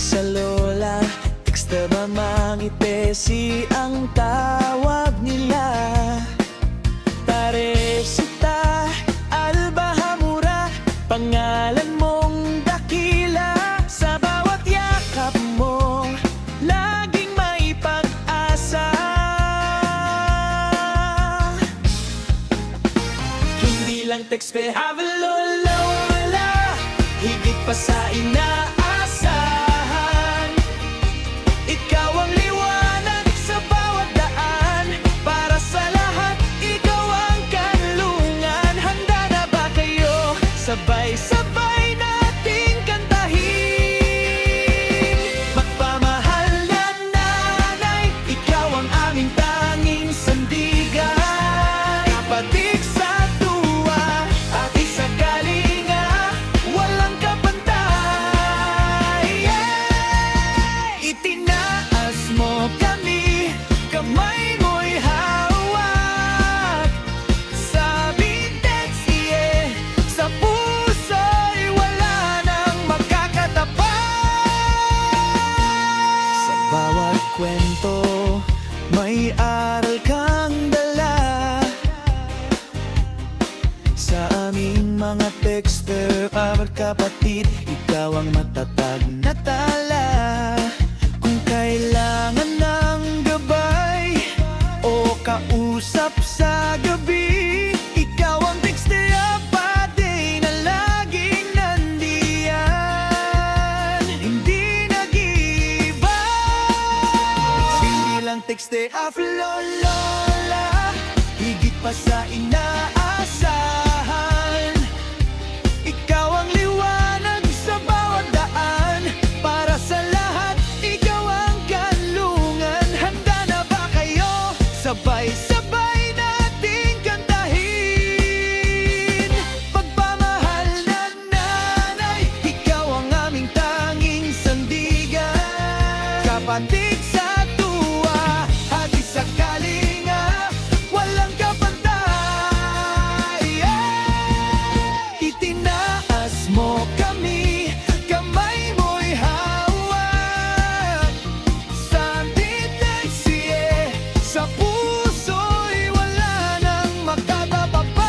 sa lola, teksta mamangitesi ang tawag nila. Taresita, Albahamura, pangalan mong dakila. Sa bawat yakap mo, laging may pag-asa. Hindi lang text pe have a lola, wala, higit pa sa inaasahan. Ikaw ang liwanag sa bawat daan, para sa lahat, ikaw ang kanlungan. Handa na ba kayo? Sabay-sabay nating kantahin. Magpamahal na nanay, ikaw ang aming tanging sandigan. Kapatid sa tuwa at sa kalinga, walang kapantay. Itinaas mo kami, kamay mo'y hawak. Sa bidet siye, sa puso'y wala nang makakatapat. Sa bawat kwento, may aral kang dala. Sa aming mga texter, bawat kapatid, ikaw ang matatag na tala. Kung kailangan ng gabay o kausap sa gabi, ikaw ang texter apade na laging nandiyan. Hindi nag-iiba. Hindi lang texter lola, higit pa sa inaasahan. Ikaw ang liwanag sa bawat daan, para sa lahat, ikaw ang kanlungan. Handa na ba kayo? Sabay-sabay nating kantahin. Pagmamahal na nanay, ikaw ang aming tanging sandigan. Kapatid sa tuwa at sa kalinga, walang kapantay. Itinaas mo kami, kamay mo'y hawak. Sa bidet siye, sa puso'y wala nang makatapapan.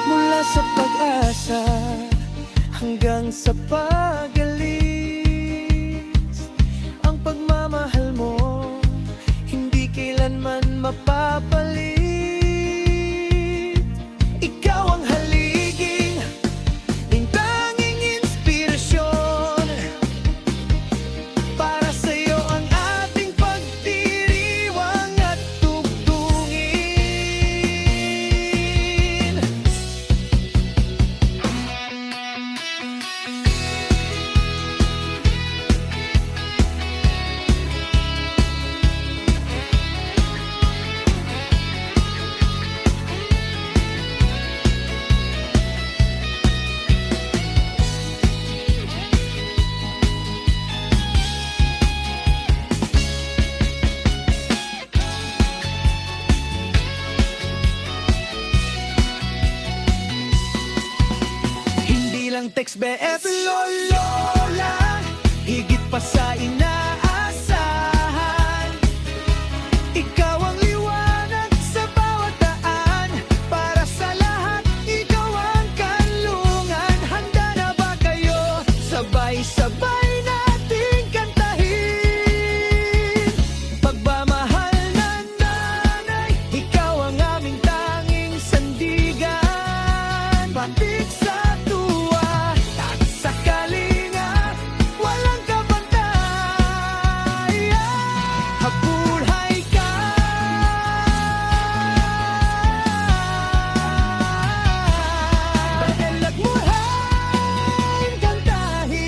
Mula sa pag-asa hanggang sa pag-alis, ang pagmamahal mo hindi kailanman mapapalit. Ikaw ang haliging, ang tanging inspirasyon. Para sa'yo ang ating pagdiriwang at tugtungin. Hindi lang text BF lola, higit pa sa inaasahan. Ikaw ang liwanag sa bawat daan, para sa lahat, ikaw ang kanlungan. Handa na ba kayo? Sabay-sabay nating kantahin. Pagmamahal na nanay, ikaw ang aming tanging sandigan. Batik sa tuwa at sa kalinga, walang kapantay. Habulhay ka, dahil nagmulhay kantahin.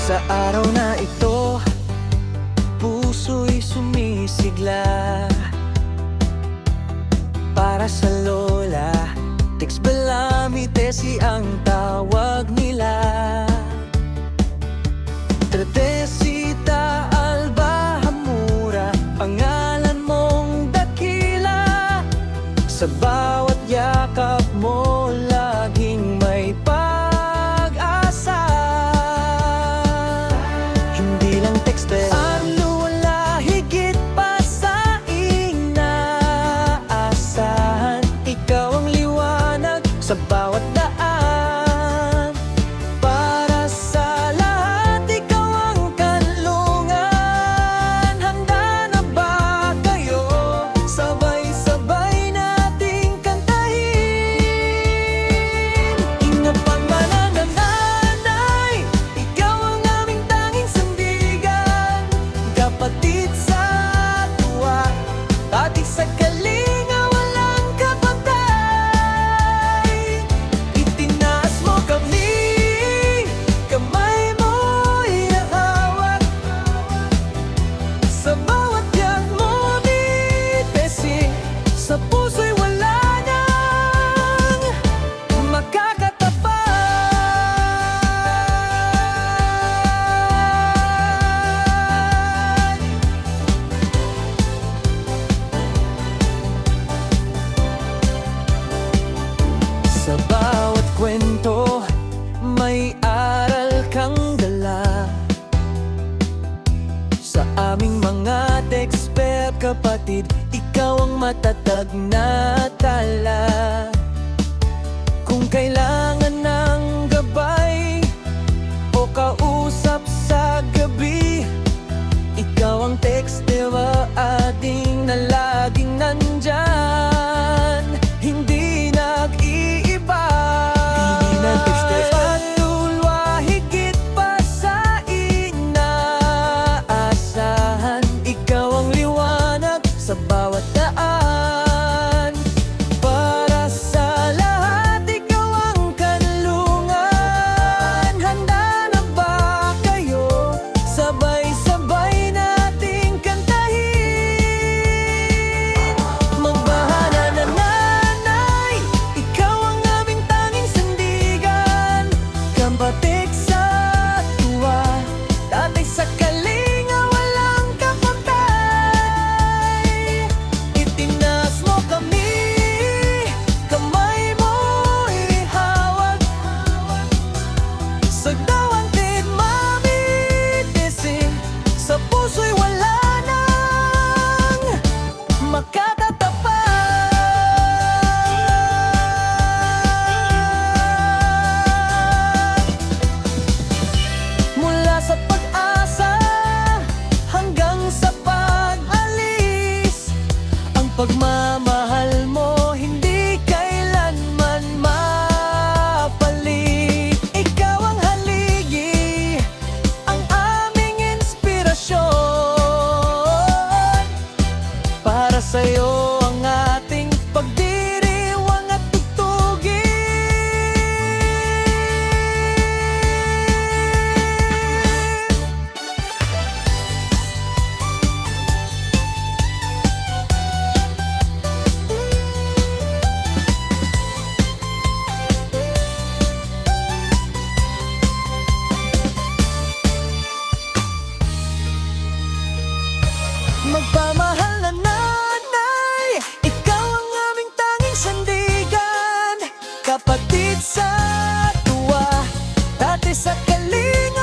Sa araw na ito, puso'y sumisigla. Para sa lola, text ba lang Mami Tesi ang tawag nila. Teresita Alba Hamura, pangalan mong dakila. Sa bawat yakap mo, laging may pag-asa. Hindi lang tekste ang wala, higit pa sa inaasahan. Ikaw ang liwanag sa bawat daan. Para sa lahat, ikaw ang kanlungan. Handa na ba kayo? Sabay-sabay nating kantahin. Ingat pang manananay, ikaw ang aming tanging sandigan. Kapatid sa tuwa, tatik sa kalinga, walang kapantay. Itinaas mo kami, kamay mo'y hawak. Sa bawat yak mo, Tesi, sa puso'y wala nang makakatapat. Sa bawat kwento, may aral kang dala. Sa aming mga tekster, kapatid, ikaw ang matatag na tala. Kung kailangan ng gabay o kausap sa gabi, ikaw ang tekstera ating na laging nandyan. Hindi nag-iiba. Hindi na tekstera tulwa, higit pa sa inaasahan. Ikaw ang liwanag sa bawat daan. Para sa lahat, ikaw ang kanlungan. Handa na ba kayo? Sabay-sabay nating kantahin. Magbahana na nanay, ikaw ang aming tanging sandigan. Kambatik sa tuwa, tatay sa kalinga, walang kapantay. Itinaas mo kami, kamay mo'y hawak. Sa dawantid, Mami Tesi, sa puso'y wala nang makakatapat. Mula sa pag-asa hanggang sa pag-alis, ang pagmamahal mo hindi kailanman mapalit. Ikaw ang haligi, ang aming inspirasyon. Para sa'yo ang ating pagdiriwang at tugtugin. Magpamahal na nanay, ikaw ang aming tanging sandigan. Kapatid sa tuwa, dati sa kalinga,